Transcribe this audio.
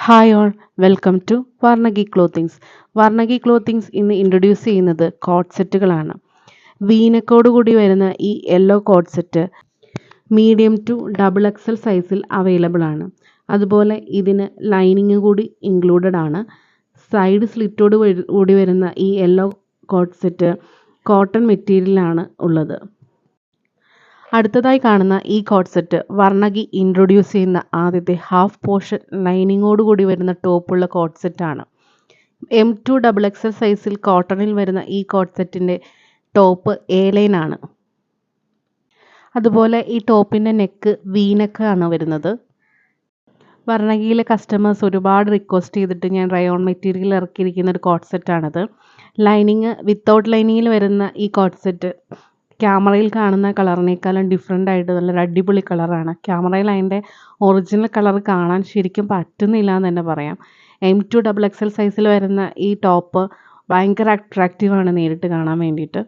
Hi all, welcome to Varnagi clothings. Varnagi clothings ഇന്ന് introduce ചെയ്യുന്നത് coat സെറ്റുകളാണ്. വീനക്കോട് കൂടി വരുന്ന ഈ yellow coat set medium to double XL സൈസിൽ അവൈലബിൾ ആണ്. അതുപോലെ ഇതിന് ലൈനിങ് കൂടി ഇൻക്ലൂഡഡ് ആണ്. സൈഡ് സ്ലിറ്റോട് കൂടി വരുന്ന ഈ യെല്ലോ കോട്ട് സെറ്റ് കോട്ടൺ മെറ്റീരിയലാണ് ഉള്ളത്. അടുത്തതായി കാണുന്ന ഈ കോട്ട് സെറ്റ് വർണ്ണഗി ഇൻട്രൊഡ്യൂസ് ചെയ്യുന്ന ആദ്യത്തെ ഹാഫ് പോർഷൻ ലൈനിങ്ങോട് കൂടി വരുന്ന ടോപ്പുള്ള കോട്ട് സെറ്റാണ്. M2 XXL സൈസിൽ കോട്ടണിൽ വരുന്ന ഈ കോട്ട് സെറ്റിൻ്റെ ടോപ്പ് എ ലൈൻ ആണ്. അതുപോലെ ഈ ടോപ്പിൻ്റെ നെക്ക് വി നെക്കാണ് വരുന്നത്. വർണ്ണഗിയിലെ കസ്റ്റമേഴ്സ് ഒരുപാട് റിക്വസ്റ്റ് ചെയ്തിട്ട് ഞാൻ റയോൺ മെറ്റീരിയൽ ഇറക്കിയിരിക്കുന്ന ഒരു കോട്ട് സെറ്റാണിത്. ലൈനിങ് വിത്തൗട്ട് ലൈനിങ്ങിൽ വരുന്ന ഈ കോട്ട് സെറ്റ് ക്യാമറയിൽ കാണുന്ന കളറിനേക്കാളും ഡിഫറെൻ്റ് ആയിട്ട് നല്ലൊരു അടിപൊളി കളറാണ്. ക്യാമറയിൽ അതിൻ്റെ ഒറിജിനൽ കളർ കാണാൻ ശരിക്കും പറ്റുന്നില്ല എന്ന് തന്നെ പറയാം. M2 XXL സൈസിൽ വരുന്ന ഈ ടോപ്പ് ഭയങ്കര അട്രാക്റ്റീവാണ് നേരിട്ട് കാണാൻ വേണ്ടിയിട്ട്.